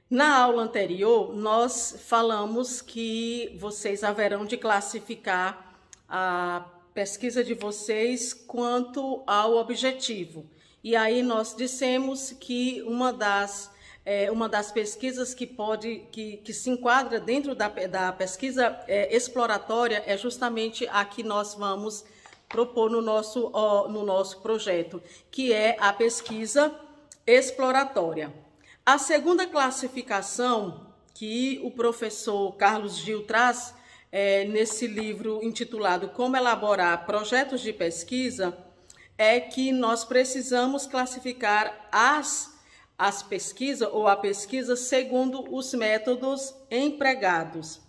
Na aula anterior, nós falamos que vocês haverão de classificar a pesquisa de vocês quanto ao objetivo. E aí nós dissemos que uma das pesquisas que se enquadra dentro da pesquisa exploratória é justamente a que nós vamos propor no nosso projeto, que é a pesquisa exploratória. A segunda classificação que o professor Carlos Gil traz nesse livro intitulado Como Elaborar Projetos de Pesquisa é que nós precisamos classificar as pesquisas ou a pesquisa segundo os métodos empregados.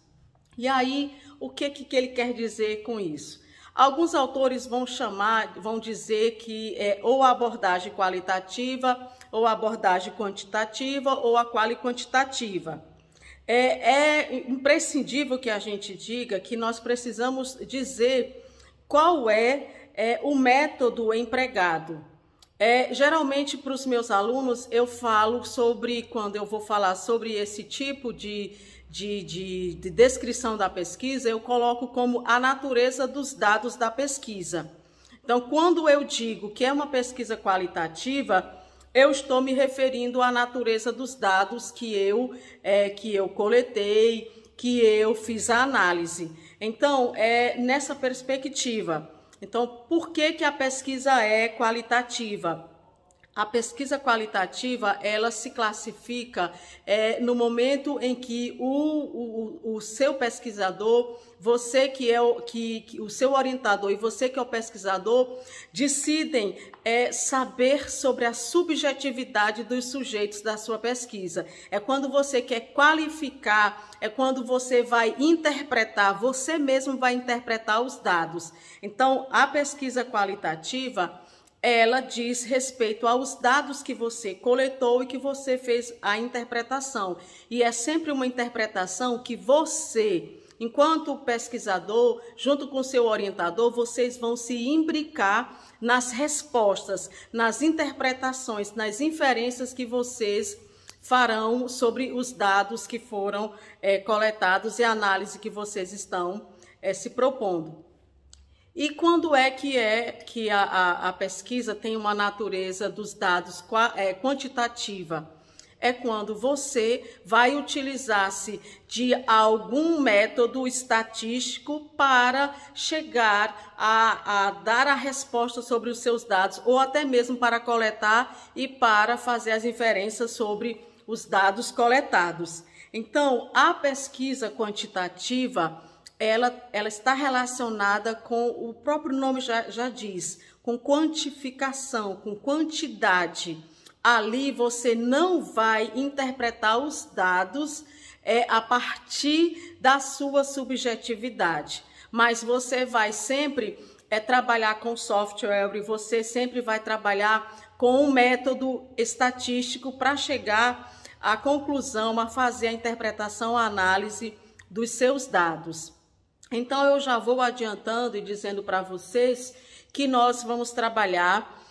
E aí, o que ele quer dizer com isso? Alguns autores vão dizer que é ou a abordagem qualitativa, ou a abordagem quantitativa, ou a quali-quantitativa. É imprescindível que a gente diga que nós precisamos dizer qual é o método empregado. Geralmente, para os meus alunos, eu falo sobre, quando eu vou falar sobre esse tipo de descrição da pesquisa, eu coloco como a natureza dos dados da pesquisa. Então, quando eu digo que é uma pesquisa qualitativa, eu estou me referindo à natureza dos dados que eu coletei, que eu fiz a análise. Então, nessa perspectiva. Então, por que a pesquisa é qualitativa? A pesquisa qualitativa, ela se classifica no momento em que o seu pesquisador, você o seu orientador e você que é o pesquisador, decidem saber sobre a subjetividade dos sujeitos da sua pesquisa. É quando você quer qualificar, é quando você vai interpretar, você mesmo vai interpretar os dados. Então, a pesquisa qualitativa, ela diz respeito aos dados que você coletou e que você fez a interpretação. E é sempre uma interpretação que você, enquanto pesquisador, junto com seu orientador, vocês vão se imbricar nas respostas, nas interpretações, nas inferências que vocês farão sobre os dados que foram coletados e a análise que vocês estão se propondo. E quando é que a pesquisa tem uma natureza dos dados quantitativa? É quando você vai utilizar-se de algum método estatístico para chegar a dar a resposta sobre os seus dados, ou até mesmo para coletar e para fazer as inferências sobre os dados coletados. Então, a pesquisa quantitativa, ela está relacionada com, o próprio nome já diz, com quantificação, com quantidade. Ali você não vai interpretar os dados a partir da sua subjetividade, mas você vai sempre trabalhar com software e você sempre vai trabalhar com um método estatístico para chegar à conclusão, a fazer a interpretação, a análise dos seus dados. Então, eu já vou adiantando e dizendo para vocês que nós vamos trabalhar,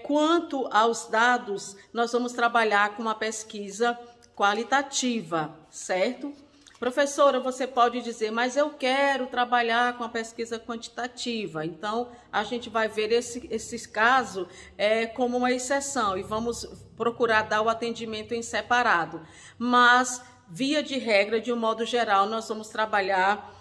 quanto aos dados, nós vamos trabalhar com uma pesquisa qualitativa, certo? Professora, você pode dizer, mas eu quero trabalhar com a pesquisa quantitativa. Então, a gente vai ver esse caso como uma exceção e vamos procurar dar o atendimento em separado. Mas, via de regra, de um modo geral, nós vamos trabalhar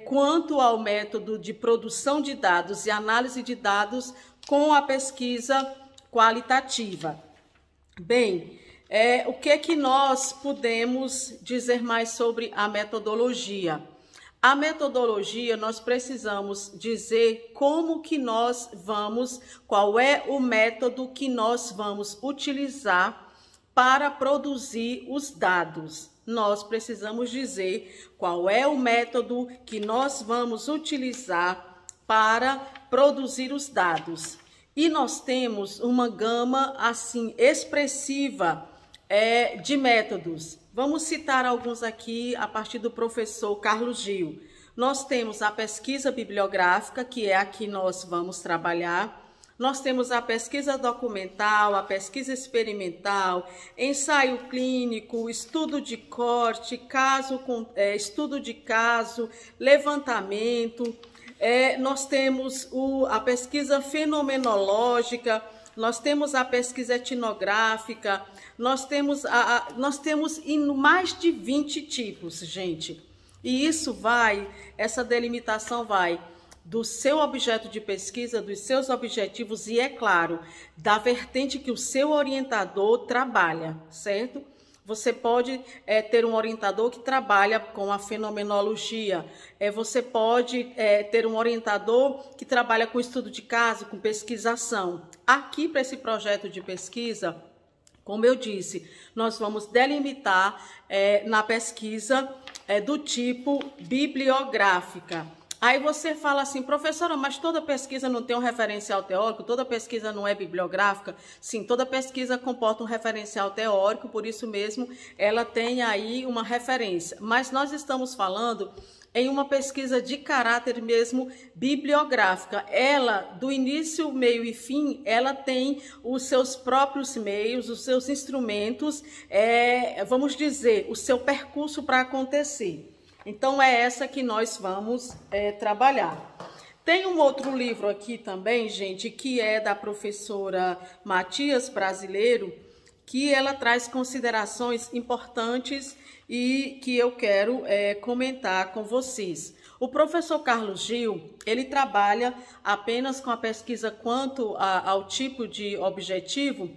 quanto ao método de produção de dados e análise de dados com a pesquisa qualitativa. Bem, o que nós podemos dizer mais sobre a metodologia? A metodologia, nós precisamos dizer como que nós vamos, qual é o método que nós vamos utilizar para produzir os dados. Nós precisamos dizer qual é o método que nós vamos utilizar para produzir os dados. E nós temos uma gama assim expressiva de métodos. Vamos citar alguns aqui a partir do professor Carlos Gil. Nós temos a pesquisa bibliográfica, que é a que nós vamos trabalhar. nós temos a pesquisa documental, a pesquisa experimental, ensaio clínico, estudo de corte, estudo de caso, levantamento, nós temos a pesquisa fenomenológica, nós temos a pesquisa etnográfica, nós temos mais de 20 tipos, gente. E essa delimitação vai do seu objeto de pesquisa, dos seus objetivos e, é claro, da vertente que o seu orientador trabalha, certo? Você pode ter um orientador que trabalha com a fenomenologia, você pode ter um orientador que trabalha com estudo de caso, com pesquisação. Aqui, para esse projeto de pesquisa, como eu disse, nós vamos delimitar na pesquisa do tipo bibliográfica. Aí você fala assim, professora, mas toda pesquisa não tem um referencial teórico? Toda pesquisa não é bibliográfica? Sim, toda pesquisa comporta um referencial teórico, por isso mesmo ela tem aí uma referência. Mas nós estamos falando em uma pesquisa de caráter mesmo bibliográfica. Ela, do início, meio e fim, ela tem os seus próprios meios, os seus instrumentos, vamos dizer, o seu percurso para acontecer. Então, é essa que nós vamos trabalhar. Tem um outro livro aqui também, gente, que é da professora Matias Brasileiro, que ela traz considerações importantes e que eu quero comentar com vocês. O professor Carlos Gil, ele trabalha apenas com a pesquisa quanto ao tipo de objetivo,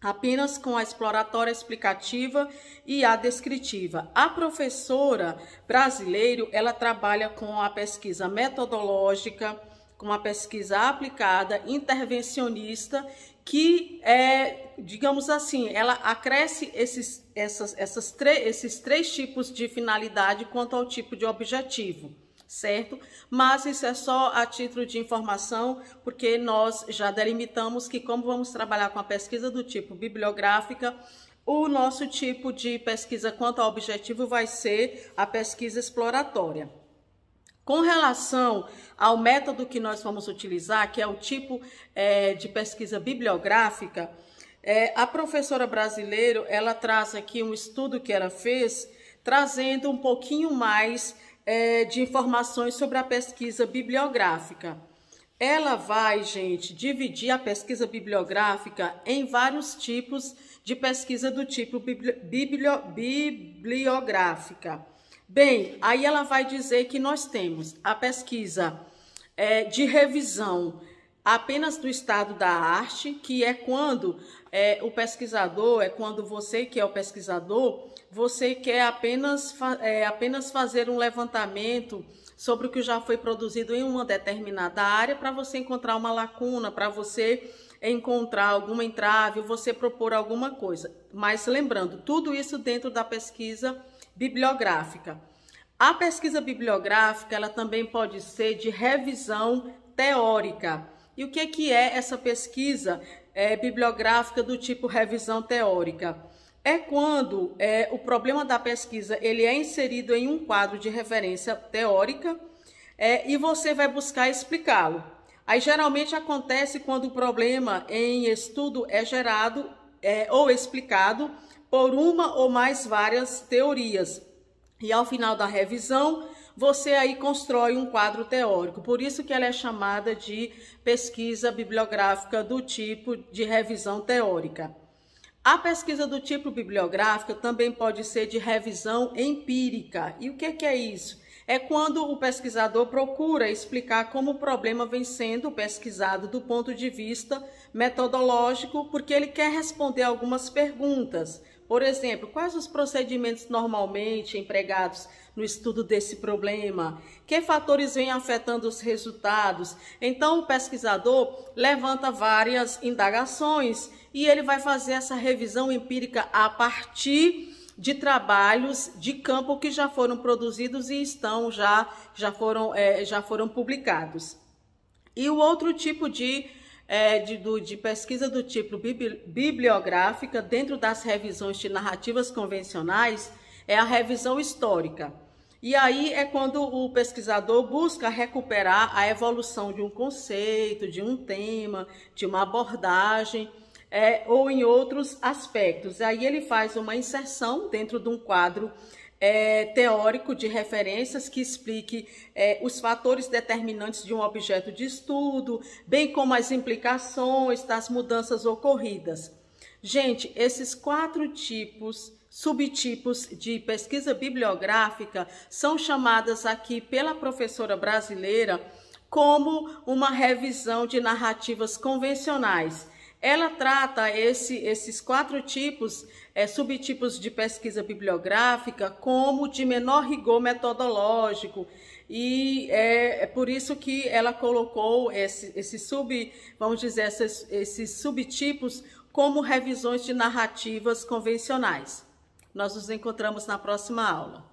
apenas com a exploratória explicativa e a descritiva. A professora Brasileiro, ela trabalha com a pesquisa metodológica, com a pesquisa aplicada, intervencionista, que digamos assim, ela acresce esses três tipos de finalidade quanto ao tipo de objetivo, certo? Mas isso é só a título de informação, porque nós já delimitamos que, como vamos trabalhar com a pesquisa do tipo bibliográfica, o nosso tipo de pesquisa quanto ao objetivo vai ser a pesquisa exploratória. Com relação ao método que nós vamos utilizar, que é o tipo de pesquisa bibliográfica, a professora Brasileiro, ela traz aqui um estudo que ela fez, trazendo um pouquinho mais de informações sobre a pesquisa bibliográfica. Ela vai, gente, dividir a pesquisa bibliográfica em vários tipos de pesquisa do tipo bibliográfica. Bem, aí ela vai dizer que nós temos a pesquisa de revisão apenas do estado da arte, que é quando o pesquisador, quando você que é o pesquisador, você quer apenas fazer um levantamento sobre o que já foi produzido em uma determinada área para você encontrar uma lacuna, para você encontrar alguma entrave, você propor alguma coisa. Mas lembrando, tudo isso dentro da pesquisa bibliográfica. A pesquisa bibliográfica, ela também pode ser de revisão teórica. E o que é essa pesquisa bibliográfica do tipo revisão teórica? É quando o problema da pesquisa ele é inserido em um quadro de referência teórica e você vai buscar explicá-lo. Aí geralmente acontece quando o problema em estudo é gerado ou explicado por uma ou mais várias teorias. E ao final da revisão, você aí constrói um quadro teórico. Por isso que ela é chamada de pesquisa bibliográfica do tipo de revisão teórica. A pesquisa do tipo bibliográfica também pode ser de revisão empírica. E o que é isso? É quando o pesquisador procura explicar como o problema vem sendo pesquisado do ponto de vista metodológico, porque ele quer responder algumas perguntas. Por exemplo, quais os procedimentos normalmente empregados no estudo desse problema? Que fatores vêm afetando os resultados? Então, o pesquisador levanta várias indagações e ele vai fazer essa revisão empírica a partir de trabalhos de campo que já foram produzidos e já foram publicados. E o outro tipo de pesquisa do tipo bibliográfica dentro das revisões de narrativas convencionais é a revisão histórica. E aí é quando o pesquisador busca recuperar a evolução de um conceito, de um tema, de uma abordagem, ou em outros aspectos. Aí ele faz uma inserção dentro de um quadro teórico de referências que explique os fatores determinantes de um objeto de estudo, bem como as implicações das mudanças ocorridas. Gente, esses 4 subtipos de pesquisa bibliográfica são chamadas aqui pela professora brasileira como uma revisão de narrativas convencionais. Ela trata esses 4 subtipos de pesquisa bibliográfica como de menor rigor metodológico, e é por isso que ela colocou esses subtipos como revisões de narrativas convencionais. Nós nos encontramos na próxima aula.